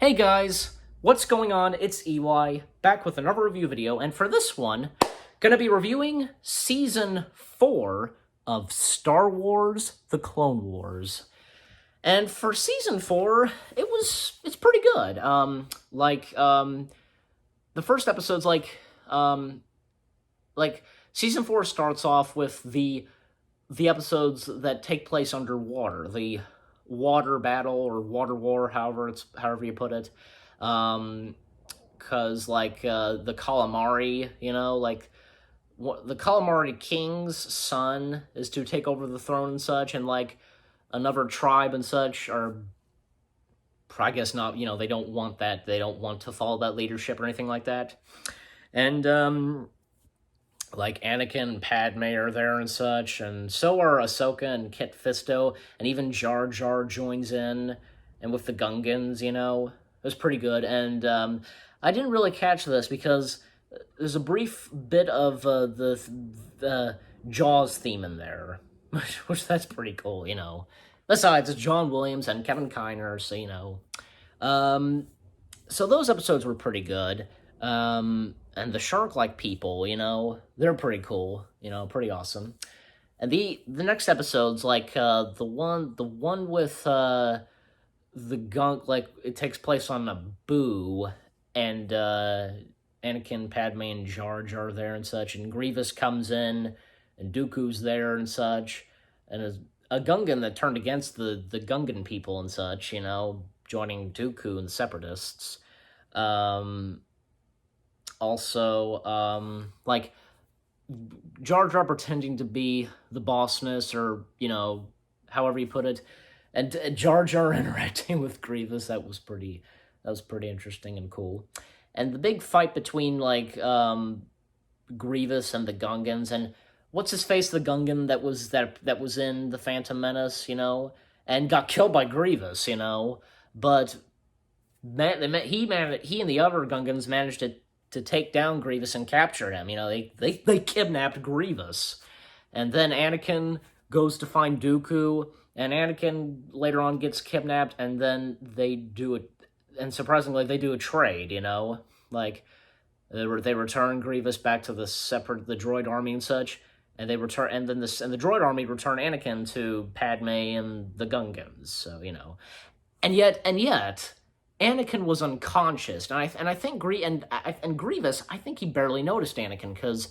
Hey guys, what's going on? It's EY, back with another review video, and for this one, gonna be reviewing Season 4 of Star Wars The Clone Wars. And for Season 4, it's pretty good. The first episode's like, Season 4 starts off with the episodes that take place underwater, the water battle or water war, however you put it. Because the calamari, the calamari king's son is to take over the throne and such, and another tribe and such are, I guess not, they don't want that, they don't want to follow that leadership or anything like that. And Anakin and Padme are there and such, and so are Ahsoka and Kit Fisto, and even Jar Jar joins in, and with the Gungans, it was pretty good. And I didn't really catch this because there's a brief bit of the Jaws theme in there, which that's pretty cool, Besides, it's John Williams and Kevin Kiner, so, so those episodes were pretty good. And the shark-like people, they're pretty cool, pretty awesome. And the next episodes, the one with the gunk, it takes place on Naboo, and Anakin, Padme, and Jar Jar are there and such, and Grievous comes in, and Dooku's there and such, and a Gungan that turned against the Gungan people and such, joining Dooku and the Separatists. Also, Jar Jar pretending to be the bossness, or, however you put it, and Jar Jar interacting with Grievous, that was pretty interesting and cool. And the big fight between, Grievous and the Gungans, and what's-his-face, the Gungan that was in The Phantom Menace, and got killed by Grievous, but he and the other Gungans managed to take down Grievous and capture him. They kidnapped Grievous. And then Anakin goes to find Dooku, and Anakin later on gets kidnapped, and then and surprisingly, they do a trade, They return Grievous back to the droid army and such, and the droid army return Anakin to Padme and the Gungans, so, And yet, Anakin was unconscious, and I think Grievous, I think he barely noticed Anakin, because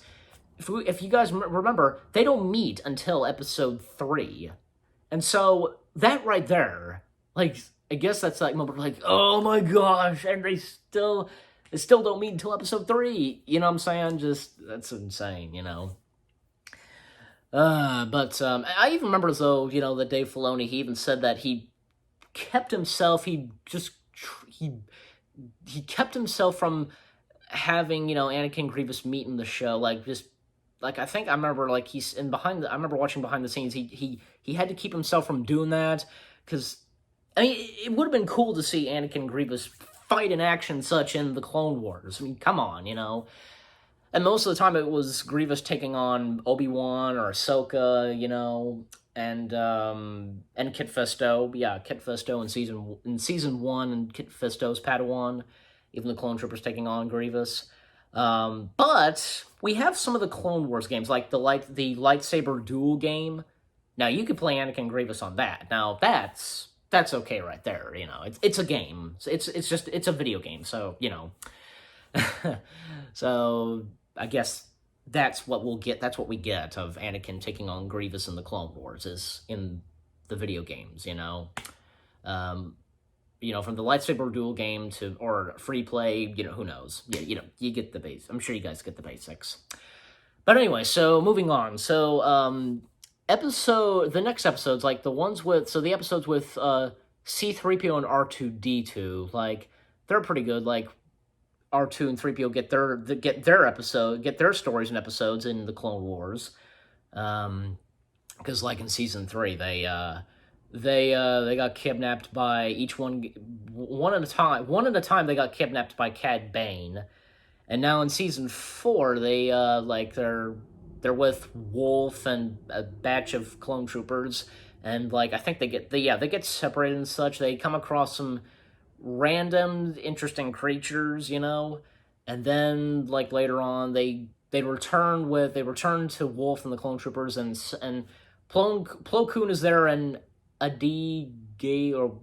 if you guys remember, they don't meet until episode 3, and so that right there, I guess that's moment oh my gosh, and they still don't meet until episode 3. You know what I'm saying? Just that's insane, But I even remember though, that Dave Filoni, he even said that he kept himself. He kept himself from having, Anakin Grievous meet in the show, I think I remember, I remember watching behind the scenes, he had to keep himself from doing that, because, it would have been cool to see Anakin Grievous fight in action such in the Clone Wars. Come on, And most of the time it was Grievous taking on Obi-Wan or Ahsoka, and Kit Fisto. Yeah, Kit Fisto in season 1, and Kit Fisto's Padawan. Even the Clone Troopers taking on Grievous. But we have some of the Clone Wars games, like the lightsaber duel game. Now, you could play Anakin Grievous on that. Now, that's okay right there, It's a game. It's a video game, so, So, I guess that's what we get of Anakin taking on Grievous in the Clone Wars, is in the video games, From the lightsaber duel game or free play, who knows? Yeah, you get the base. I'm sure you guys get the basics. But anyway, so moving on. So, the next episodes, the episodes with C-3PO and R2-D2, they're pretty good. R2 and 3PO get their stories and episodes in the Clone Wars, because in season 3 they got kidnapped by each one at a time. One at a time they got kidnapped by Cad Bane, and now in season 4 they they're with Wolf and a batch of clone troopers, and I think they get separated and such. They come across some random interesting creatures, you know, and then like later on they return to Wolf and the clone troopers, and Plo Koon is there, and Adi Gay, or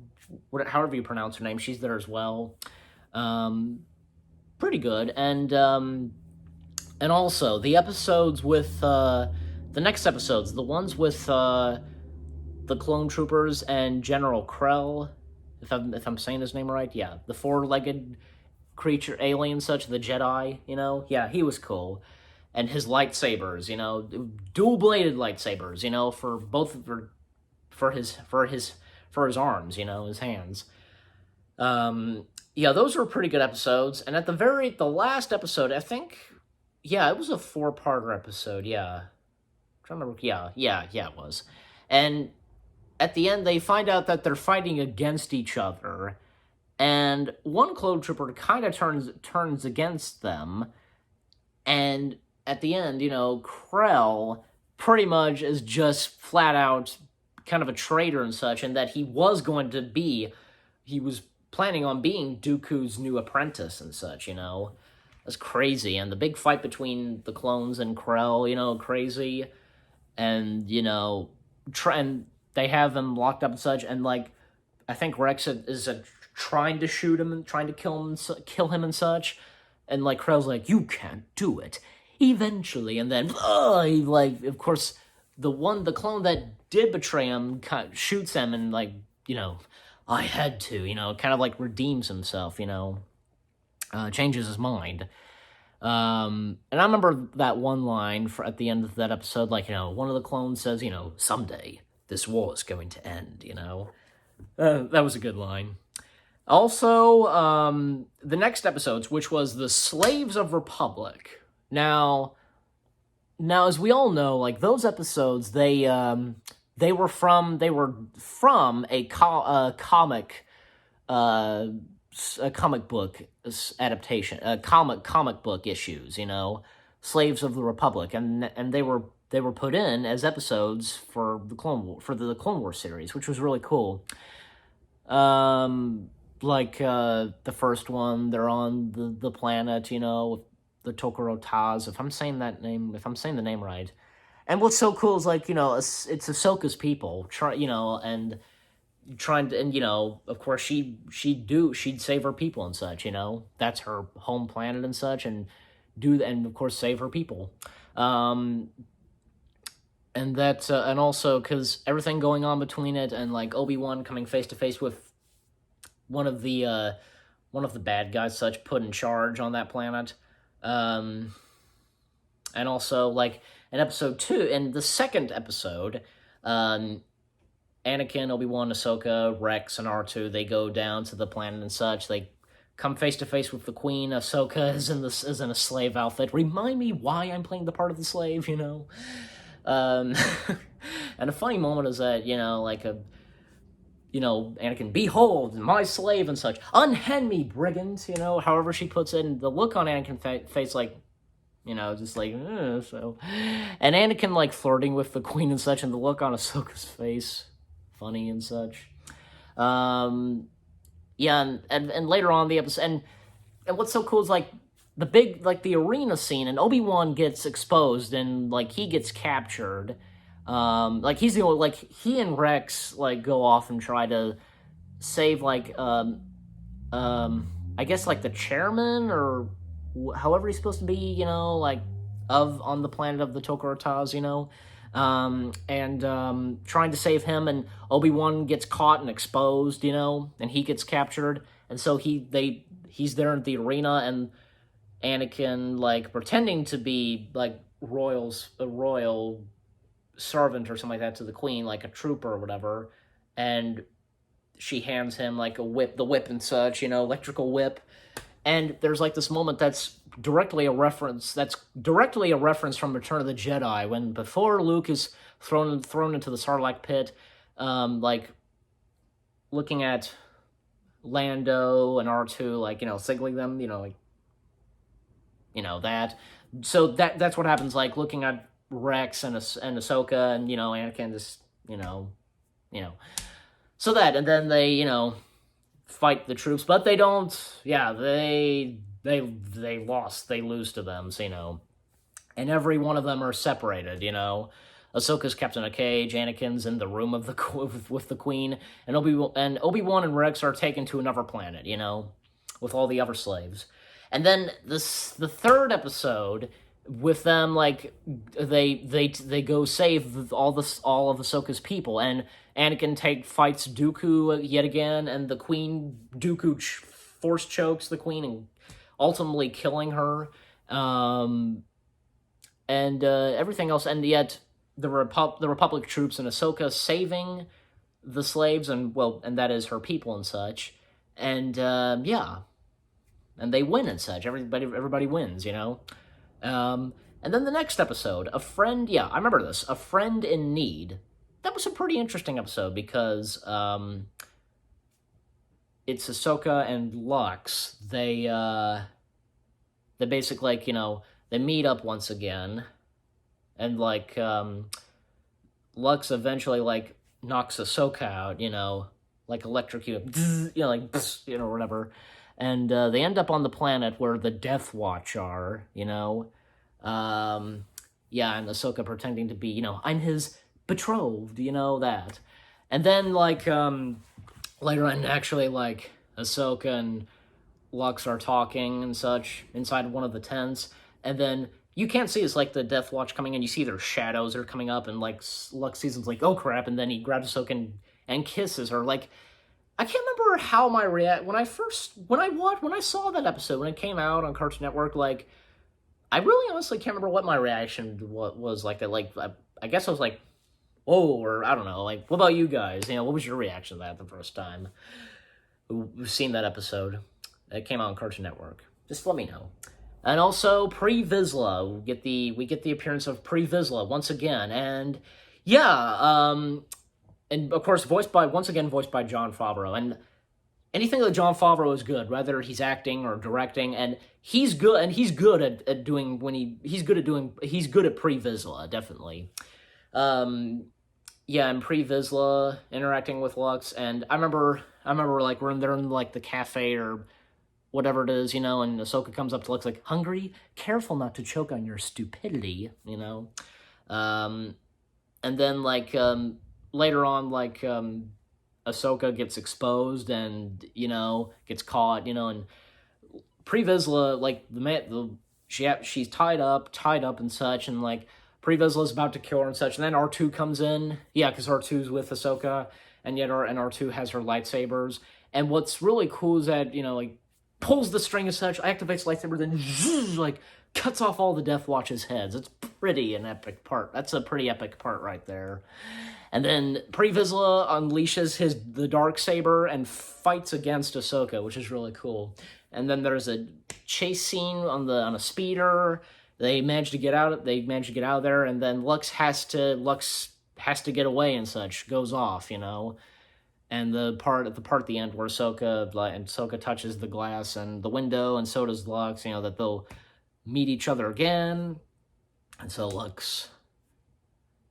however you pronounce her name, she's there as well. Pretty good. And also the episodes with the next episodes, the ones with the clone troopers and General Krell, if I'm saying his name right, yeah, the four-legged creature, alien, such, the Jedi, you know, yeah, he was cool, and his lightsabers, you know, dual-bladed lightsabers, you know, for both for his arms, you know, his hands. Yeah, those were pretty good episodes, and at the last episode, I think, yeah, it was a 4-parter episode, yeah. I'm trying to remember, yeah, it was. And at the end, they find out that they're fighting against each other, and one clone trooper kind of turns against them, and at the end, you know, Krell pretty much is just flat out kind of a traitor and such, and that he was planning on being Dooku's new apprentice and such, you know. That's crazy. And the big fight between the clones and Krell, you know, crazy. And, you know, and they have him locked up and such, and, like, I think Rex is trying to shoot him and trying to kill him and such. And, like, Krell's like, you can't do it. Eventually. And then, he, like, of course, the clone that did betray him kind of shoots him and, like, you know, I had to, you know, kind of, like, redeems himself, you know. Changes his mind. And I remember that one line at the end of that episode, like, you know, one of the clones says, you know, someday this war is going to end, you know. That was a good line. Also, the next episodes, which was the Slaves of Republic. Now, as we all know, like, those episodes, they were from a comic book adaptation, comic book issues, you know, Slaves of the Republic, and they were put in as episodes for the Clone Wars series, which was really cool. Like the first one, they're on the planet, you know, the Tok'ra Taz, if I'm saying the name right. And what's so cool is, like, you know, it's Ahsoka's people, you know, and trying to, and, you know, of course she'd save her people and such, you know, that's her home planet and such, and of course save her people, and that's and also because everything going on between it, and, like, Obi-Wan coming face to face with one of the bad guys such put in charge on that planet, and also, like, in episode 2, in the second episode, Anakin, Obi-Wan, Ahsoka, Rex, and R2, they go down to the planet and such. They come face to face with the Queen. Ahsoka is in a slave outfit. Remind me why I'm playing the part of the slave, you know? And a funny moment is that, you know, like Anakin, behold, my slave and such. Unhand me, brigands, you know, however she puts it. And the look on Anakin's face, like, you know, just like, so. And Anakin, like, flirting with the Queen and such, and the look on Ahsoka's face, funny and such. Yeah, and later on the episode, and what's so cool is, like, the arena scene, and Obi-Wan gets exposed, and, like, he gets captured. Like, he's the only, like, he and Rex, like, go off and try to save, like, I guess, like, the chairman, or however he's supposed to be, you know, like, on the planet of the Tok'ra Taz, you know, and trying to save him, and Obi-Wan gets caught and exposed, you know, and he gets captured, and so he's there in the arena, and Anakin, like, pretending to be, like, a royal servant or something like that to the Queen, like a trooper or whatever, and she hands him, like, the whip and such, you know, electrical whip. And there's, like, this moment that's directly a reference from Return of the Jedi, when before Luke is thrown into the Sarlacc pit, like, looking at Lando and R2, like, you know, signaling them, you know, like, you know, that. So that's what happens, like, looking at Rex and Ahsoka, and, you know, Anakin just, you know. So that, and then they, you know, fight the troops, but they don't. Yeah, they lost. They lose to them, so, and every one of them are separated. Ahsoka's kept in a cage. Anakin's in the room of with the Queen, and Obi-Wan and Rex are taken to another planet. With all the other slaves, and then the third episode with them, like they go save all of Ahsoka's people, and Anakin fights Dooku yet again, and the Queen Dooku force chokes the Queen and ultimately killing her, and everything else, and yet the Republic troops and Ahsoka saving the slaves and that is her people and such, and and they win and such. Everybody wins, And then the next episode, I remember this, A Friend in Need. That was a pretty interesting episode because it's Ahsoka and Lux. They basically, they meet up once again, and, Lux eventually, knocks Ahsoka out, electrocute, whatever. And they end up on the planet where the Death Watch are, and Ahsoka pretending to be, I'm his betrothed, that. And then, later on, actually, Ahsoka and Lux are talking and such inside one of the tents, and then you can't see, it's the Death Watch coming in, you see their shadows are coming up, and, Lux sees them, oh crap, and then he grabs Ahsoka and kisses her, I can't remember how my when I saw that episode, when it came out on Cartoon Network, I really honestly can't remember what my reaction was like. I guess I was like, whoa, or I don't know, what about you guys? What was your reaction to that the first time we've seen that episode? It came out on Cartoon Network. Just let me know. And also, Pre Vizsla, we get the appearance of Pre Vizsla once again, and and of course, voiced by Jon Favreau. And anything that Jon Favreau is good, whether he's acting or directing, and he's good at doing he's good at Pre Vizsla, definitely. And Pre Vizsla interacting with Lux, and I remember when they're in the cafe or whatever it is, and Ahsoka comes up to Lux hungry? Careful not to choke on your stupidity, and then later on, Ahsoka gets exposed and, gets caught, and Pre Vizsla, she's tied up and such, and, Pre Vizsla's about to kill her and such, and then R2 comes in, because R2's with Ahsoka, and yet R2 has her lightsabers, and what's really cool is that, pulls the string and such, activates the lightsaber, then, cuts off all the Death Watch's heads. It's pretty an epic part. That's a pretty epic part right there. And then Pre Vizsla unleashes the Darksaber and fights against Ahsoka, which is really cool. And then there's a chase scene on a speeder. They manage to get out of there, and then Lux has to get away and such, goes off, And the part at the end where Ahsoka touches the glass and the window, and so does Lux, that they'll meet each other again. And so Lux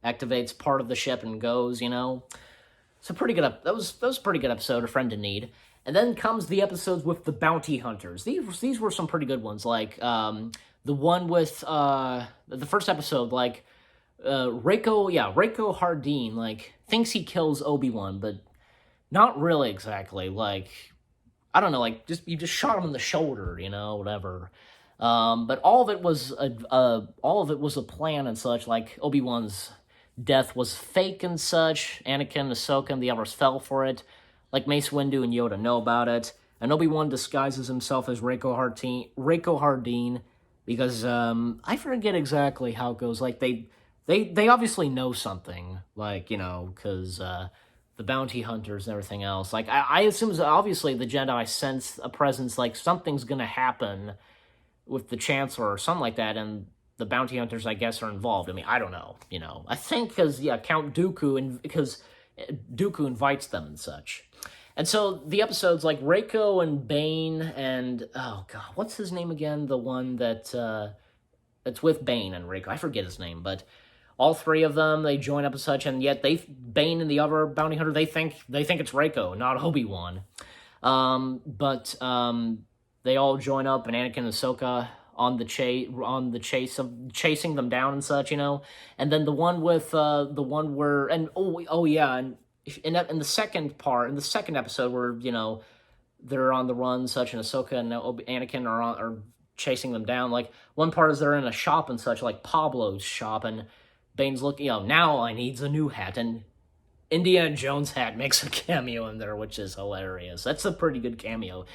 activates part of the ship and goes, It's a pretty good that was a pretty good episode, A Friend in Need. And then comes the episodes with the bounty hunters. These were some pretty good ones, the one with the first episode, Rako Hardeen, thinks he kills Obi-Wan, but not really exactly. I don't know, you just shot him in the shoulder, whatever. But all of it was a plan and such. Obi-Wan's death was fake and such. Anakin, Ahsoka, and the others fell for it. Mace Windu and Yoda know about it. And Obi-Wan disguises himself as Rako Hardeen because I forget exactly how it goes. They obviously know something, because the bounty hunters and everything else. I assume obviously the Jedi sense a presence, something's gonna happen with the Chancellor or something like that, and the bounty hunters, I guess, are involved. I mean, I don't know, I think Count Dooku, because Dooku invites them and such. And so the episodes Rako and Bane and, oh god, what's his name again? The one that's with Bane and Rako. I forget his name, but all three of them, they join up and such, and yet Bane and the other bounty hunter, they think it's Rako, not Obi-Wan. But they all join up, and Anakin and Ahsoka on the chase of chasing them down and such, And then the one with the one where and oh yeah, and in the second part, in the second episode where they're on the run, such, and Ahsoka and Anakin are chasing them down. Like, one part is they're in a shop and such, like Pablo's shop, and Bane's looking, now I needs a new hat, and Indiana Jones hat makes a cameo in there, which is hilarious. That's a pretty good cameo.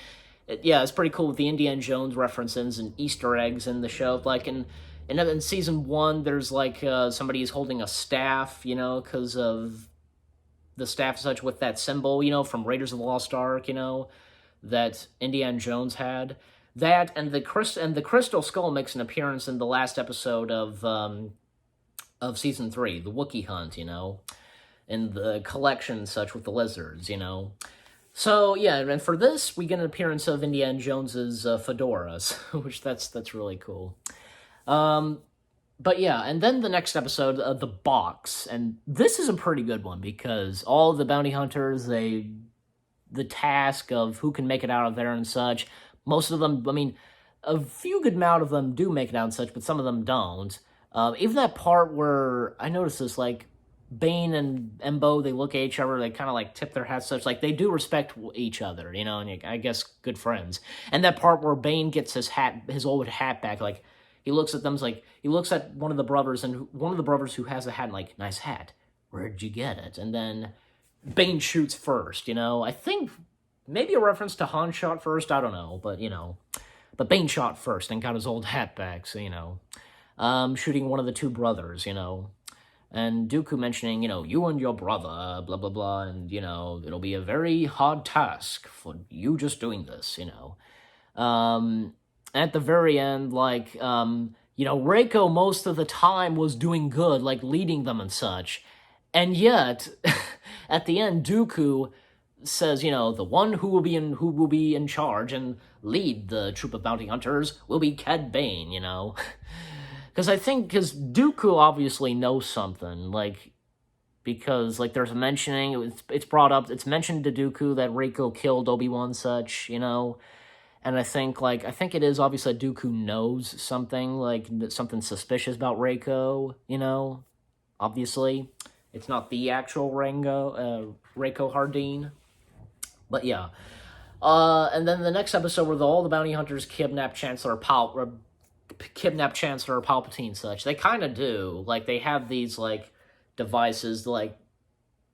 It's pretty cool with the Indiana Jones references and Easter eggs in the show. Like, in season 1, there's like somebody who's holding a staff, because of the staff such with that symbol, from Raiders of the Lost Ark, that Indiana Jones had. That and the Crystal Skull makes an appearance in the last episode of season 3, the Wookiee Hunt, in the collection such with the lizards, So yeah, and for this we get an appearance of Indiana Jones's fedoras, which that's really cool. But yeah, and then the next episode, the box, and this is a pretty good one because all the bounty hunters, the task of who can make it out of there and such. Most of them, I mean, a few good amount of them do make it out and such, but some of them don't. Even that part where I noticed this, like, Bane and Embo, they look at each other, they kind of like tip their hats, such like they do respect each other, and I guess good friends. And that part where Bane gets his old hat back, like he looks at them, like he looks at one of the brothers, and one of the brothers who has a hat, and like, nice hat, where'd you get it? And then Bane shoots first, I think maybe a reference to Han shot first, I don't know, but Bane shot first and got his old hat back, so shooting one of the two brothers, And Dooku mentioning, you and your brother, blah, blah, blah, and, it'll be a very hard task for you just doing this, At the very end, like, Reiko most of the time was doing good, like, leading them and such. And yet, at the end, Dooku says, the one who will be in charge and lead the troop of bounty hunters will be Cad Bane, Because Dooku obviously knows something, like, because, like, there's a mentioning, it's brought up, it's mentioned to Dooku that Reiko killed Obi-Wan such, and I think it is obvious that Dooku knows something, like, something suspicious about Reiko, obviously. It's not the actual Reiko Hardeen, but yeah. And then the next episode where all the bounty hunters kidnap Chancellor Palpatine such. They kind of do. Like, they have these, like, devices, like,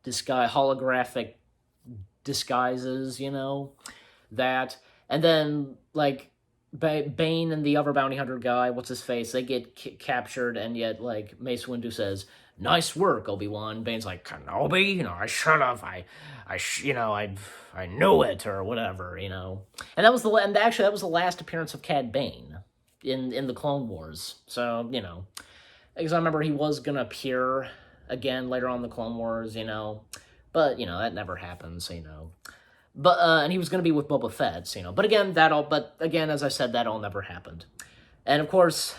holographic disguises, that. And then, like, Bane and the other bounty hunter guy, what's his face, they get captured, and yet, like, Mace Windu says, nice work, Obi-Wan. Bane's like, Kenobi? I should have. I knew it, or whatever, And that was the last appearance of Cad Bane in the Clone Wars. So, because I remember he was going to appear again later on in the Clone Wars, but, that never happened, so, But, and he was going to be with Boba Fett, but again, as I said, that all never happened. And, of course,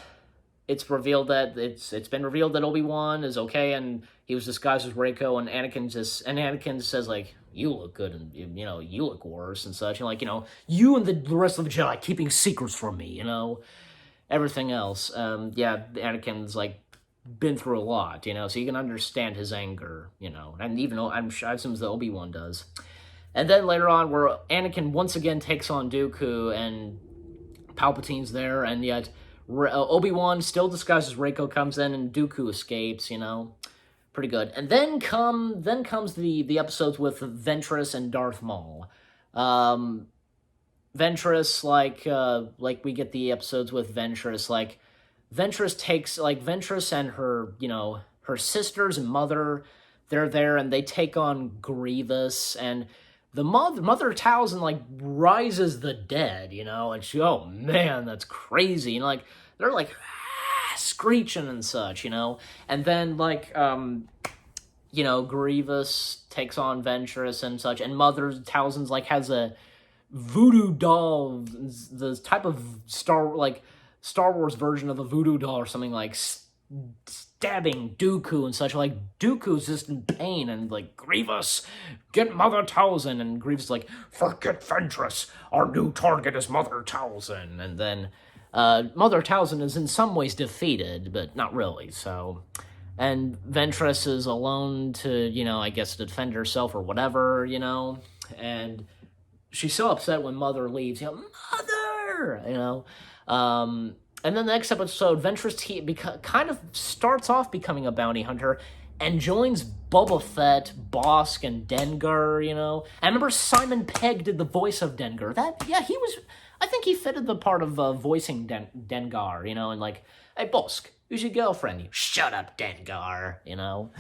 it's been revealed that Obi-Wan is okay, and he was disguised as Reiko, and Anakin says, like, you look good, and, you look worse, and such, and, like, you and the rest of the Jedi keeping secrets from me, everything else. Anakin's, like, been through a lot, so you can understand his anger, and even though I assume that Obi-Wan does. And then later on, where Anakin once again takes on Dooku, and Palpatine's there, and yet Obi-Wan, still disguised as Reiko, comes in, and Dooku escapes, Pretty good. And then comes the episodes with Ventress and Darth Maul. Ventress, like we get the episodes with Ventress, like, Ventress and her, her sisters and mother, they're there, and they take on Grievous, and the mother Talzin, like, rises the dead, and she, oh man, that's crazy, and, like, they're, like, screeching and such, and then, like, Grievous takes on Ventress and such, and Mother Talzin's, like, has a voodoo doll, the type of Star Wars version of a voodoo doll or something, like, stabbing Dooku and such. Like, Dooku's just in pain, and like, Grievous, get Mother Talzin, and Grievous is like, forget Ventress, our new target is Mother Talzin, and then Mother Talzin is in some ways defeated, but not really, so... And Ventress is alone to, you know, I guess defend herself or whatever, you know, and she's so upset when Mother leaves, you know, Mother, you know, and then the next episode, Ventress kind of starts off becoming a bounty hunter and joins Boba Fett, Bossk, and Dengar, you know. I remember Simon Pegg did the voice of Dengar. I think he fitted the part of voicing Dengar, you know, and like, hey, Bossk, who's your girlfriend? You shut up, Dengar, you know.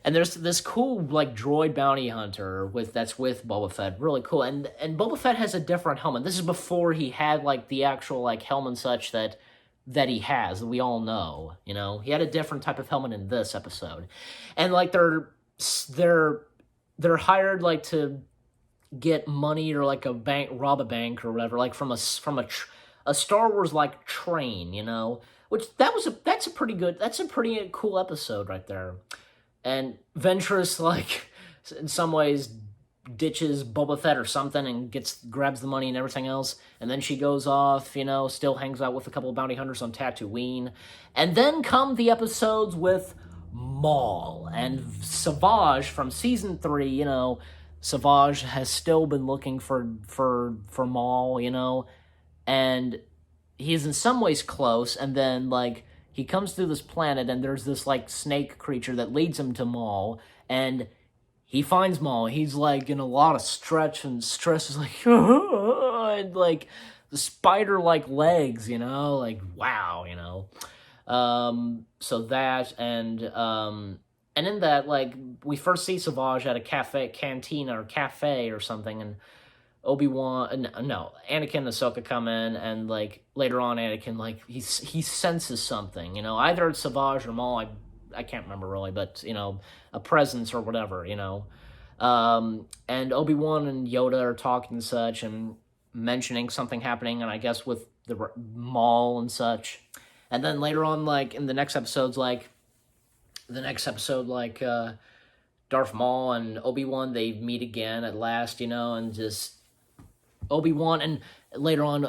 And there's this cool like droid bounty hunter that's with Boba Fett, really cool. And Boba Fett has a different helmet. This is before he had like the actual like helmet and such that he has, that we all know, you know. He had a different type of helmet in this episode, and like they're hired like to get money or like rob a bank or whatever, like from a Star Wars like train, you know. Which that's a pretty cool episode right there. And Ventress, like, in some ways ditches Boba Fett or something and grabs the money and everything else, and then she goes off, you know, still hangs out with a couple of bounty hunters on Tatooine. And then come the episodes with Maul and Savage from season 3, you know. Savage has still been looking for Maul, you know, and he's in some ways close, and then, like, he comes through this planet, and there's this, like, snake creature that leads him to Maul, and he finds Maul. He's, like, in a lot of stress, is like, and, like, the spider-like legs, you know, like, wow, you know. So that, and in that, like, we first see Savage at a cantina or cafe or something, and Anakin and Ahsoka come in, and, like, later on, Anakin, like, he senses something, you know, either it's Savage or Maul, I can't remember really, but, you know, a presence or whatever, you know, and Obi-Wan and Yoda are talking and such, and mentioning something happening, and I guess with the Maul and such, and then later on, like, in the next episode, Darth Maul and Obi-Wan, they meet again at last, you know, and just Obi-Wan, and later on,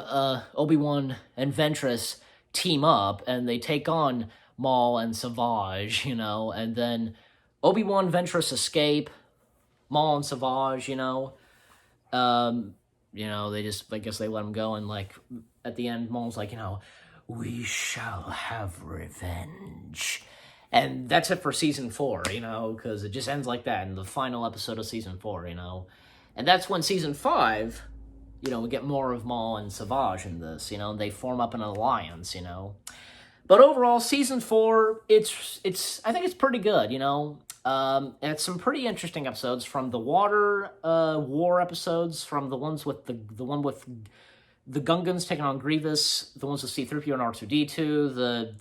Obi-Wan and Ventress team up, and they take on Maul and Savage, you know, and then Obi-Wan, Ventress escape, Maul and Savage, you know, I guess they let him go, and, like, at the end, Maul's like, you know, we shall have revenge. And that's it for season 4, you know, because it just ends like that in the final episode of season 4, you know. And that's when season 5, you know, we get more of Maul and Savage in this, you know, and they form up an alliance, you know. But overall, season 4, I think it's pretty good, you know. And it's some pretty interesting episodes, from the water war episodes, from the ones with the one with the Gungans taking on Grievous, the ones with C-3PO and R2-D2,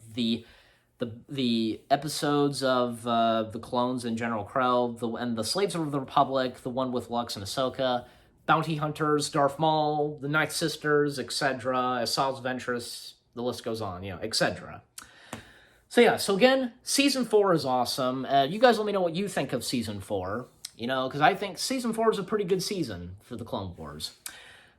the episodes of the clones and General Krell, and the Slaves of the Republic, the one with Lux and Ahsoka, Bounty Hunters, Darth Maul, the Ninth Sisters, etc., Asajj Ventress, the list goes on, you know, etc. So yeah, so again, Season 4 is awesome. You guys let me know what you think of Season 4, you know, because I think Season 4 is a pretty good season for the Clone Wars.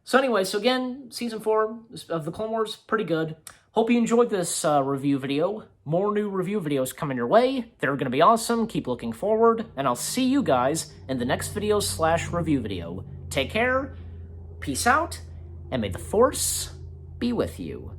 So anyway, so again, Season 4 of the Clone Wars, pretty good. Hope you enjoyed this review video. More new review videos coming your way. They're going to be awesome. Keep looking forward. And I'll see you guys in the next video/review video. Take care, peace out, and may the Force be with you.